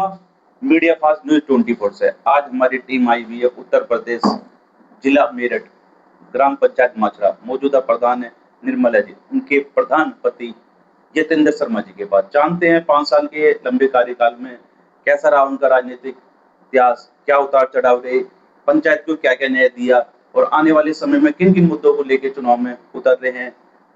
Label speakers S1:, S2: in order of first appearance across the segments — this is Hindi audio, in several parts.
S1: शर्मा, मीडिया फास्ट न्यूज़ 24 से। आज हमारी टीम आई हुई है उत्तर प्रदेश, जिला मेरठ, ग्राम पंचायत माचरा। मौजूदा प्रधान है निर्मला जी, उनके प्रधान पति यतेंद्र शर्मा जी के पास। जानते हैं 5 साल के लंबे कार्यकाल में कैसा रहा उनका राजनीतिक इतिहास, क्या उतार-चढ़ाव रहे, पंचायत को क्या-क्या न्याय दिया और आने वाले समय में किन-किन मुद्दों को लेके चुनाव में उतर रहे हैं।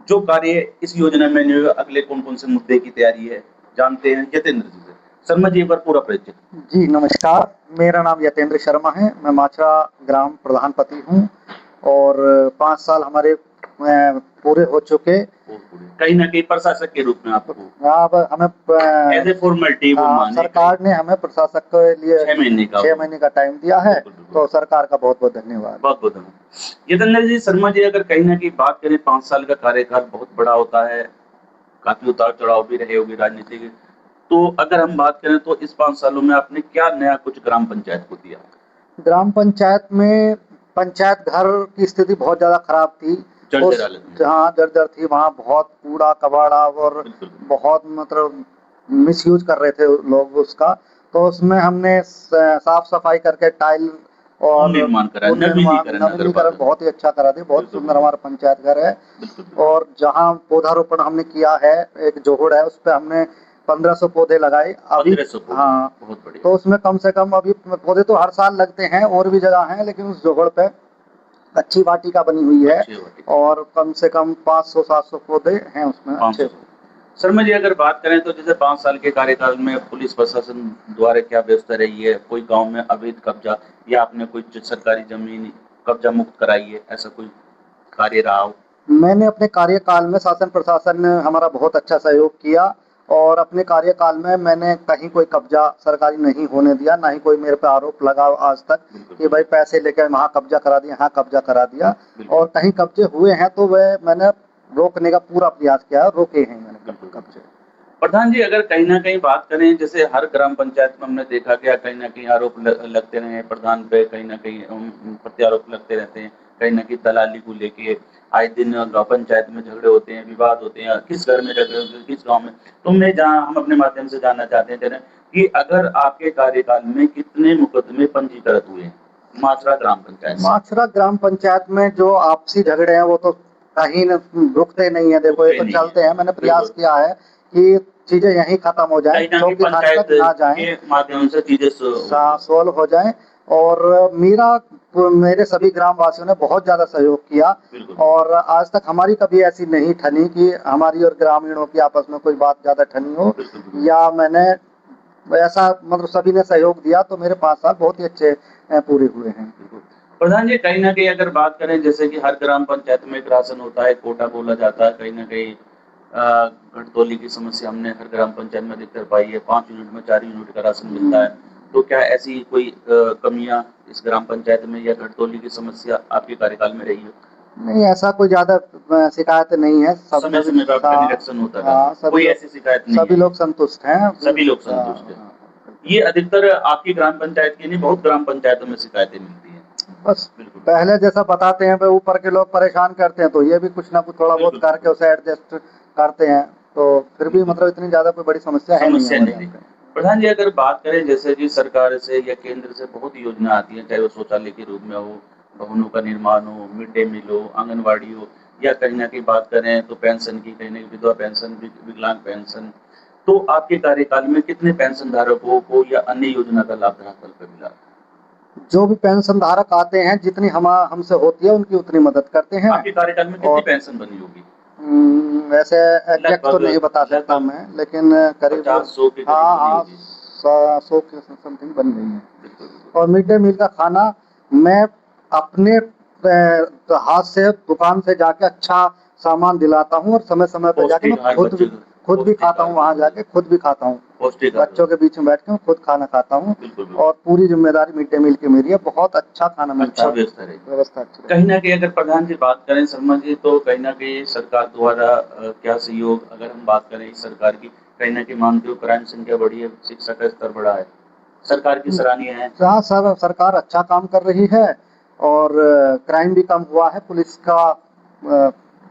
S1: जो कार्य इस योजना में नहीं हुए, अगले कौन-कौन से मुद्दे की तैयारी है, जानते हैं यतेंद्र जी से। शर्मा जी एक बार पूरा परिचय।
S2: जी नमस्कार, मेरा नाम यतेंद्र शर्मा है। मैं माचरा ग्राम प्रधानपति हूँ और 5 साल हमारे पूरे हो चुके।
S1: कहीं न कहीं प्रशासक के रूप में आपको
S2: अब हमें
S1: एज़ ए फॉर्मेलिटी वो माने
S2: सरकार ने हमें प्रशासक के लिए
S1: 6
S2: महीने का टाइम दिया है, तो सरकार का बहुत-बहुत धन्यवाद।
S1: बहुत-बहुत धन्यवाद। यतेंद्र जी, शर्मा जी, अगर कहीं न कहीं बात करें 5 साल का कार्यकाल बहुत बड़ा होता है, काफ़ी उतार-चढ़ाव भी रहे होंगे राजनीति के। तो अगर हम बात करें तो इस 5 सालों में आपने क्या नया कुछ ग्राम पंचायत को दिया?
S2: ग्राम पंचायत में पंचायत घर की स्थिति बहुत ज़्यादा खराब थी।
S1: जर्जर हालत में।
S2: जहाँ जर्जर थी, वहाँ बहुत कूड़ा-कबाड़ा और बहुत मतलब मिसयूज़ कर रहे थे लोग उसका। तो उसमें हमने साफ-सफाई करके टाइल और
S1: निर्माण करा,
S2: नवीनीकरण बहुत ही अच्छा करा दिया। बहुत सुंदर हमारा पंचायत घर है। और जहाँ पौधारोपण हमने किया है, एक जोहड़ है, उस पे हमने 1500 पौधे लगाए अभी। हाँ,
S1: बहुत बढ़िया।
S2: तो उसमें कम से कम अभी पौधे तो हर साल लगते हैं और भी जगह हैं, लेकिन उस जोहड़ पे अच्छी वाटिका बनी हुई है और कम से कम 500-700 पौधे हैं उसमें अच्छे।
S1: शर्मा जी, अगर बात करें तो जैसे 5 साल के कार्यकाल में पुलिस प्रशासन द्वारा क्या व्यवस्था रही है? कोई गाँव में अवैध कब्जा या आपने कोई सरकारी जमीन कब्जा मुक्त कराई है, ऐसा कोई कार्य रहा हो?
S2: मैंने अपने कार्यकाल में शासन प्रशासन ने हमारा बहुत अच्छा सहयोग किया और अपने कार्यकाल में मैंने कहीं कोई कब्जा सरकारी नहीं होने दिया, ना ही कोई मेरे पे आरोप लगा आज तक कि भाई पैसे लेकर वहाँ कब्जा करा दिया, यहाँ कब्जा करा दिया। और कहीं कब्जे हुए हैं तो वह मैंने रोकने का पूरा प्रयास किया, रोके हैं मैंने कब्जे।
S1: प्रधान जी, अगर कहीं न कहीं बात करें, जैसे हर ग्राम पंचायत में हमने देखा गया कहीं न कहीं आरोप लगते रहे हैं प्रधान पे, कहीं न कहीं प्रत्यारोप लगते रहते हैं, कहीं न कहीं दलाली को लेके आए दिन गाँव पंचायत में झगड़े होते हैं, विवाद होते हैं, किस घर में झगड़े होते हैं, किस गाँव में। तो मैं हम अपने माध्यम से जानना चाहते हैं कि अगर आपके कार्यकाल में कितने मुकदमे पंजीकृत हुए हैं माचरा ग्राम पंचायत?
S2: माचरा ग्राम पंचायत में जो आपसी झगड़े हैं वो तो कहीं रुकते नहीं है। देखो, ये तो चलते हैं। मैंने प्रयास किया है कि चीजें यहीं खत्म हो जाए, चौकी खाने तक ना जाए,
S1: माध्यम से चीजें
S2: सोल्व हो जाए। और मेरे सभी ग्राम वासियों ने बहुत ज्यादा सहयोग किया और आज तक हमारी कभी ऐसी नहीं ठनी कि हमारी और ग्रामीणों की आपस में कोई बात ज्यादा ठनी हो, या मैंने ऐसा मतलब सभी ने सहयोग दिया। तो मेरे 5 साल बहुत ही अच्छे पूरे हुए हैं।
S1: प्रधान जी, कहीं न कहीं अगर बात करें, जैसे कि हर ग्राम पंचायत में एक राशन होता है, कोटा बोला जाता है, कहीं न कहीं घटतौली की समस्या हमने हर ग्राम पंचायत में अधिकतर पाई है। 5 यूनिट में 4 यूनिट का राशन मिलता है। तो क्या ऐसी कोई कमियाँ इस ग्राम पंचायत में या घटतौली की समस्या आपके कार्यकाल में रही है?
S2: नहीं, ऐसा कोई ज्यादा शिकायत नहीं है।
S1: समय-समय पे आपका निरीक्षण होता है, कोई ऐसी शिकायत नहीं है?
S2: सभी लोग संतुष्ट हैं।
S1: सभी लोग संतुष्ट हैं। ये अधिकतर आपकी ग्राम पंचायत की नहीं, बहुत ग्राम पंचायतों में शिकायतें मिलती हैं।
S2: बस पहले जैसा बताते हैं, ऊपर के लोग परेशान करते हैं, तो ये भी कुछ ना कुछ थोड़ा बहुत करके उसे एडजस्ट करते हैं। तो फिर भी मतलब इतनी ज्यादा कोई बड़ी समस्या है नहीं।
S1: प्रधान जी, अगर बात करें जैसे जी सरकार से या केंद्र से बहुत योजना आती है, चाहे वो शौचालय के रूप में हो, भवनों का निर्माण हो, मिड डे मील हो, आंगनबाड़ी हो, या कहीं न कहीं बात करें तो पेंशन की, कहीं न कहीं विधवा पेंशन, विकलांग पेंशन। तो आपके कार्यकाल में कितने पेंशन धारकों को या अन्य योजना का लाभ धरातल पे मिला?
S2: जो भी पेंशन धारक आते हैं, जितनी हमसे होती है उनकी उतनी मदद करते हैं।
S1: आपके कार्यकाल में कितनी पेंशन बनी होगी?
S2: वैसे एग्जैक्ट तो नहीं बता सकता मैं, लेकिन करीब
S1: 50-100 के करीब
S2: 100 के समथिंग बन गई है। और मिड डे मील का खाना मैं अपने हाथ से दुकान से जाके अच्छा सामान दिलाता हूँ और समय-समय पर जाके मैं खुद भी खाता हूँ, वहाँ जाके खुद भी खाता हूँ। बच्चों के बीच में बैठ के खुद खाना खाता हूँ और पूरी जिम्मेदारी मिड डे मील की मेरी है। बहुत अच्छा खाना मिलता है, व्यवस्था अच्छी है।
S1: कहीं न कहीं अगर प्रधान जी बात करें शर्मा जी, तो कहीं न कहीं सरकार द्वारा क्या सहयोग, अगर हम बात करें इस सरकार की, कहीं न कहीं मानते हो क्राइम संख्या बढ़ी है, शिक्षा का स्तर बढ़ा है, सरकार की सराहनीय है।
S2: हाँ, सरकार अच्छा काम कर रही है और क्राइम भी कम हुआ है। पुलिस का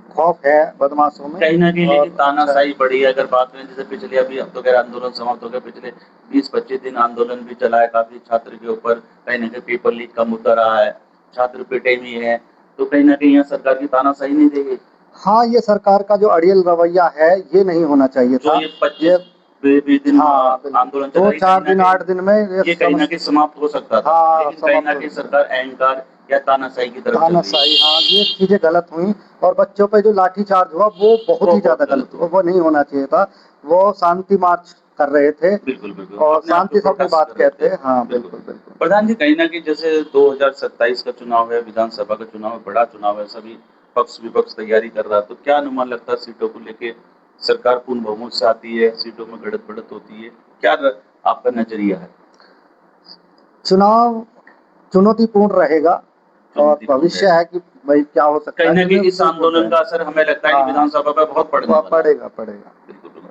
S2: खौफ है बदमाशों में।
S1: कहीं ना कहीं
S2: और
S1: लेकिन तानाशाही
S2: अच्छा,
S1: बढ़ी है। अगर बात करें जैसे पिछले अभी अब तो खैर आंदोलन समाप्त हो गया, पिछले 20-25 दिन आंदोलन भी चला है काफी छात्र के ऊपर, कहीं ना कहीं पेपर लीक का मुद्दा रहा है, छात्र पिटे भी हैं, तो कहीं ना कहीं यहाँ सरकार की तानाशाही नहीं देगी।
S2: हाँ, ये सरकार का जो अड़ियल रवैया है ये नहीं होना चाहिए
S1: जो
S2: था।
S1: ये
S2: ये
S1: 25-20 दिन
S2: हाँ बिल्कुल,
S1: आंदोलन चला,
S2: दो
S1: ये कहीं
S2: चार
S1: ना
S2: दिन 8 दिन में
S1: कहीं ये कहीं ना कहीं समाप्त हो सकता था,
S2: हाँ
S1: लेकिन कहीं
S2: समाप्त
S1: ना
S2: हो
S1: कहीं
S2: सकता है।
S1: सरकार अहंकार या तानाशाही की तरफ चल रही है।
S2: तानाशाही, हाँ ये चीजें गलत हुई। और बच्चों पे जो लाठीचार्ज हुआ वो बहुत
S1: वो
S2: ही ज्यादा
S1: बहुत
S2: गलत
S1: गलत
S2: हुआ,
S1: हुआ।
S2: वो नहीं होना चाहिए था। वो शांति मार्च कर रहे थे
S1: बिल्कुल, बिल्कुल।
S2: और
S1: अपने आप को
S2: शांति से अपनी
S1: प्रोटेस्ट
S2: बात
S1: कर रहे थे।
S2: कहते हैं। हाँ
S1: बिल्कुल।
S2: बिल्कुल बिल्कुल।
S1: प्रधान जी कहीं न कहीं जैसे 2027 का चुनाव है, विधानसभा का चुनाव है, बड़ा चुनाव है, सभी पक्ष-विपक्ष तैयारी कर रहा है, तो क्या अनुमान लगता है सीटों को लेके? सरकार पूर्ण बहुमत से आती है, सीटों में बढ़त-बढ़त होती है, क्या आपका नज़रिया है?
S2: चुनाव चुनौतीपूर्ण रहेगा और
S1: चुनौतीपूर्ण
S2: भविष्य
S1: रहेगा।
S2: है कि भाई क्या हो सकता
S1: कहीं
S2: है,
S1: न कहीं इस
S2: चुनौतीपूर्ण
S1: आंदोलन का
S2: रहेगा।
S1: असर हमें लगता है कि
S2: हाँ,
S1: विधानसभा पे बहुत पड़ने वाला है।
S2: पड़ेगा पड़ेगा।
S1: बिल्कुल, बिल्कुल।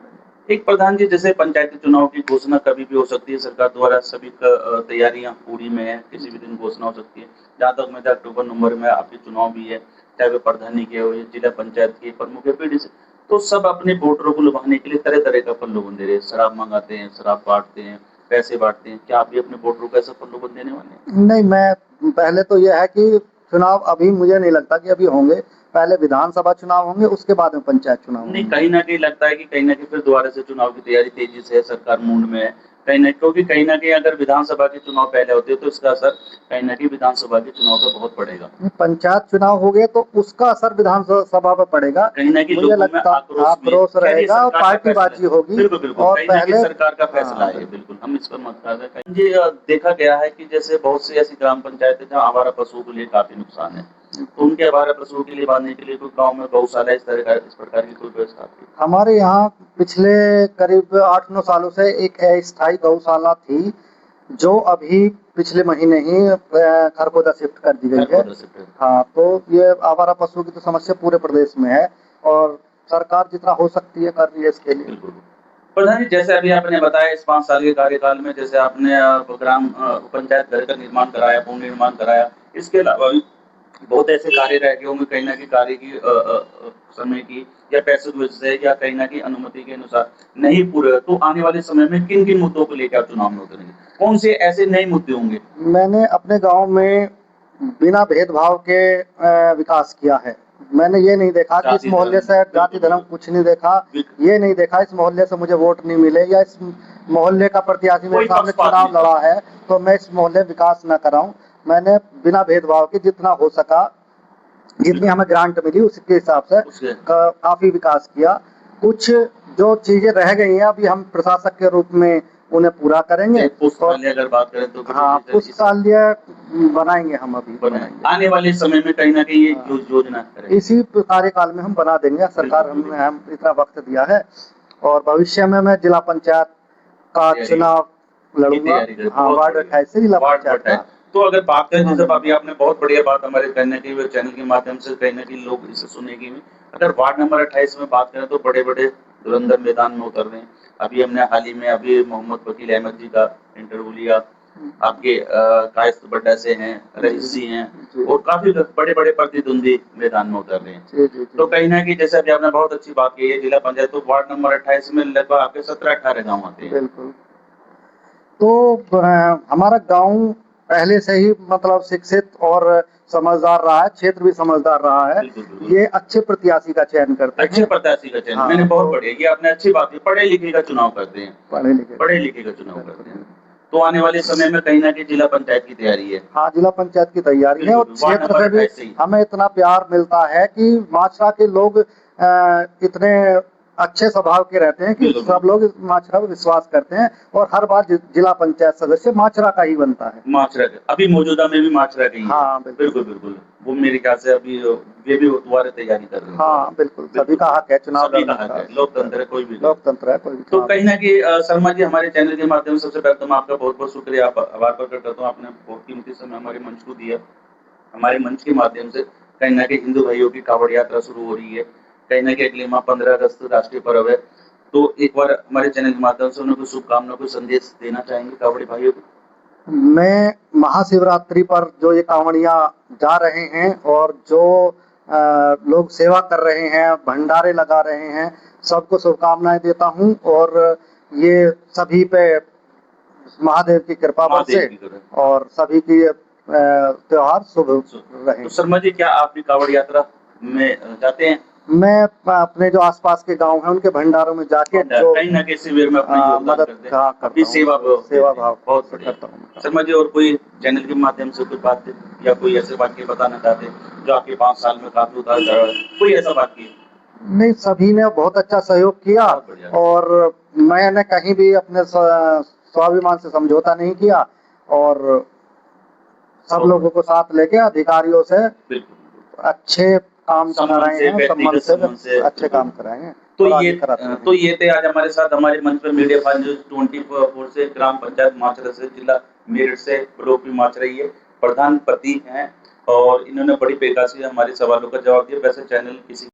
S1: एक प्रधान जी जैसे पंचायती चुनाव की घोषणा कभी भी हो सकती है, सरकार द्वारा सभी तैयारियां पूरी में है, किसी भी दिन घोषणा हो सकती है। जहाँ तक मैं अक्टूबर-नवंबर में आपके चुनाव भी है, चाहे वो प्रधानी के हो या जिला पंचायत के प्रमुख या पीडीसी, तो सब अपने वोटरों को लुभाने के लिए तरह-तरह का प्रलोभन दे रहे हैं। शराब मंगाते हैं, शराब बाँटते हैं, पैसे बाँटते हैं। क्या आप भी अपने वोटरों को ऐसा प्रलोभन देने वाले हैं?
S2: नहीं, मैं पहले तो ये है कि चुनाव अभी मुझे नहीं लगता कि अभी होंगे। पहले विधानसभा चुनाव होंगे, उसके बाद में पंचायत चुनाव
S1: नहीं,
S2: होंगे।
S1: कहीं न कहीं लगता है कि कहीं न कहीं फिर दोबारा से चुनाव की तैयारी तेज़ी से है, सरकार मूड में है। कहीं न क्योंकि कहीं न कहीं अगर विधानसभा के चुनाव पहले होते तो इसका असर कहीं न कहीं विधानसभा के चुनाव पे बहुत पड़ेगा।
S2: पंचायत चुनाव हो गए तो उसका असर विधानसभा पे पड़ेगा।
S1: कहीं न कहीं
S2: मुझे
S1: लोगों में
S2: लगता
S1: आक्रोश भी है।
S2: आक्रोश
S1: खैर ये
S2: रहेगा और
S1: सरकार का फैसला है।
S2: पार्टीबाजी होगी।
S1: बिल्कुल, बिल्कुल।
S2: और
S1: कहीं न कहीं
S2: पहले
S1: सरकार का फैसला
S2: हाँ
S1: है ये,
S2: बिल्कुल।
S1: बिल्कुल, हम इस पर मत कर रहे जी देखा गया है कि जैसे बहुत सी ऐसी ग्राम पंचायतें जहाँ आवारा पशुओं के लिए काफ़ी नुकसान है। तो उनके आवारा पशुओं के लिए बाँधने के लिए कोई गाँव में गौशाला इस प्रकार की कोई व्यवस्था आती है?
S2: हमारे यहाँ पिछले करीब 8-9 सालों से एक अस्थायी गौशाला थी, जो अभी पिछले महीने ही खरगोदा शिफ्ट कर दी गई है।
S1: नर्मदा से फिर।
S2: हाँ, तो ये आवारा पशुओं की तो समस्या पूरे प्रदेश में है और सरकार जितना हो सकती है कर रही है इसके लिए।
S1: बिल्कुल। प्रधान जी जैसे अभी आपने बताया इस 5 साल के कार्यकाल में जैसे आपने ग्राम पंचायत घर का निर्माण कराया, पूर्ण निर्माण कराया। इसके अलावा भी बहुत ऐसे कार्य रह गए होंगे कहीं न कहीं कार्य की समय की या पैसों की वजह से या कहीं न कहीं अनुमति के अनुसार नहीं पूरे हुए। तो आने वाले समय में किन-किन मुद्दों को लेके आप चुनाव में उतरेंगे? कौन से ऐसे नए मुद्दे होंगे?
S2: मैंने अपने गाँव में बिना भेदभाव के विकास किया है। मैंने ये नहीं देखा कि इस
S1: जाति
S2: मोहल्ले
S1: धर्म
S2: से जाति
S1: बिल्कुल,
S2: धर्म
S1: बिल्कुल।
S2: कुछ नहीं देखा।
S1: बिल्कुल।
S2: ये नहीं देखा इस मोहल्ले से मुझे वोट नहीं मिले या इस मोहल्ले का प्रत्याशी मेरे
S1: कोई
S2: सामने
S1: पक्षपात
S2: चुनाव
S1: नहीं
S2: लड़ा
S1: करते।
S2: है तो मैं इस मोहल्ले विकास ना कराऊं। मैंने बिना भेदभाव के जितना हो सका, जितनी हमें ग्रांट मिली उसके हिसाब से
S1: उसके
S2: काफी विकास किया। कुछ जो चीजें रह गई हैं अभी हम प्रशासक के रूप में उन्हें पूरा करेंगे।
S1: जैसे
S2: और
S1: पुस्तकालय अगर बात करें तो भी
S2: हाँ,
S1: डिजिटल इस
S2: पुस्तकालय बनाएंगे, हम अभी
S1: बनाएँ।
S2: बनाएंगे।
S1: आने वाले समय में कहीं न कहीं ये
S2: हाँ,
S1: योजना करेंगे।
S2: इसी कार्यकाल में हम बना देंगे। सरकार
S1: बिल्कुल,
S2: हमने
S1: बिल्कुल।
S2: हम इतना वक्त दिया है और भविष्य में मैं जिला पंचायत का
S1: तैयारी
S2: चुनाव
S1: की
S2: लड़ूंगा।
S1: तैयारी करें,
S2: हाँ,
S1: बहुत
S2: वार्ड
S1: बढ़िया।
S2: 28 से जिला
S1: वार्ड
S2: पंचायत
S1: बटाएँ।
S2: का
S1: तो अगर बात करें
S2: चुनाव
S1: जैसे अभी
S2: लड़ूंगा।
S1: आपने बहुत बढ़िया बात हमारे कहने की चैनल के माध्यम से कहीं न कहीं लोग इसे सुनेंगे भी। अगर वार्ड नंबर 28 में बात करें तो बड़े-बड़े धुरंधर मैदान में उतर रहे हैं। अभी हमने हाल ही में अभी मोहम्मद वकील अहमद जी का इंटरव्यू लिया। आपके कायस्थ बड्डा से हैं, रईस जी हैं
S2: जी
S1: और काफ़ी बड़े-बड़े प्रतिद्वंदी मैदान में उतर रहे हैं।
S2: जी जी
S1: तो
S2: जी
S1: कहीं न कहीं जैसे अभी आपने बहुत अच्छी बात कही है जिला पंचायत तो वार्ड नंबर 28 में लगभग आपके 17-18 गाँव आते हैं।
S2: बिल्कुल। तो हमारा गांव पहले से ही मतलब शिक्षित और समझदार रहा है, क्षेत्र भी समझदार रहा है।
S1: बिल्कुल, बिल्कुल।
S2: ये अच्छे प्रत्याशी का चयन करते
S1: अच्छे
S2: हैं।
S1: प्रत्याशी का चयन मैंने
S2: हाँ,
S1: बहुत
S2: तो
S1: बढ़िया ये आपने अच्छी बात की पढ़े-लिखे का चुनाव करते हैं।
S2: पढ़े लिखे
S1: पढ़े-लिखे का चुनाव करते हैं।
S2: बिल्कुल।
S1: तो आने वाले समय में कहीं न कहीं जिला पंचायत की तैयारी है।
S2: हाँ, जिला पंचायत की तैयारी है और
S1: बिल्कुल, वार्ड
S2: क्षेत्र
S1: नंबर
S2: से भी
S1: 28 से ही।
S2: हमें इतना प्यार मिलता है कि माछरा के लोग इतने अच्छे स्वभाव के रहते हैं कि
S1: बिल्कुल,
S2: सब लोग इस माछरा पर विश्वास करते हैं और हर बार जिला पंचायत सदस्य माछरा का ही बनता है।
S1: माचरा का अभी मौजूदा में भी माचरा का ही है।
S2: हाँ, बिल्कुल।
S1: बिल्कुल, बिल्कुल। वो मेरे ख्याल से अभी ये भी दोबारा तैयारी कर रहे हैं दोबारा।
S2: हाँ, बिल्कुल। सभी
S1: बिल्कुल,
S2: का हक है चुनाव
S1: सभी का
S2: लड़ने
S1: हक
S2: का।
S1: है, लोकतंत्र है कोई भी करे।
S2: लोकतंत्र है, कोई भी
S1: तो
S2: चुनाव
S1: कहीं न कहीं शर्मा जी हमारे चैनल के माध्यम से सबसे पहले तो मैं आपका बहुत-बहुत शुक्रिया आभार प्रकट करता हूँ। आपने बहुत कीमती समय हमारे मंच को दिया। हमारे मंच के माध्यम से कहीं न कहीं हिंदू भाइयों की काँवड़ यात्रा शुरू हो रही है। कहीं न कहीं अगले माह 15 अगस्त राष्ट्रीय पर्व है। तो एक बार हमारे चैनल के माध्यम से उन्हें कोई शुभकामना, कोई संदेश देना चाहेंगे काँवड़ी भाइयों को?
S2: मैं महाशिवरात्रि पर जो ये कांवड़ियाँ जा रहे हैं और जो लोग सेवा कर रहे हैं, भंडारे लगा रहे हैं, सबको शुभकामनाएं देता हूं और ये सभी पे महादेव की कृपा
S1: महादेव
S2: बरसे
S1: की कृपा।
S2: और सभी की त्योहार शुभ रहे।
S1: तो शर्मा जी, क्या आप भी कांवड़ यात्रा में जाते हैं?
S2: मैं अपने जो आसपास के गांव हैं उनके भंडारों में जाके जो
S1: कहीं ना कहीं शिविर में अपना योगदान
S2: मदद
S1: करते हैं,
S2: करता
S1: अपनी
S2: हूं,
S1: सेवा
S2: सेवा भाव
S1: बहुत
S2: से
S1: बढ़िया।
S2: करता हूं।
S1: शर्मा जी, और कोई चैनल के माध्यम से कोई बात या कोई ऐसे वाक्य बताना चाहते हैं जो आपके 5 साल में काफी उतार चढ़ाव है? कोई ऐसा वाक्य?
S2: नहीं, सभी ने बहुत अच्छा सहयोग किया
S1: बहुत बढ़िया।
S2: और मैंने कहीं भी अपने स्वाभिमान से समझौता नहीं किया और सब लोगों को साथ लेके अधिकारियों से
S1: बिल्कुल
S2: अच्छे काम कराए हैं,
S1: व्यक्तिगत सम्मान से
S2: अच्छे काम कराए हैं।
S1: तो
S2: और
S1: ये
S2: आगे कराते रहेंगे।
S1: तो ये थे आज हमारे साथ हमारे मंच पर मीडिया 24 से ग्राम पंचायत माचरा से जिला मेरठ से ब्लॉक में माचरा ये प्रधान पति हैं और इन्होंने बड़ी बेकासी हमारे सवालों का जवाब दिया। वैसे चैनल किसी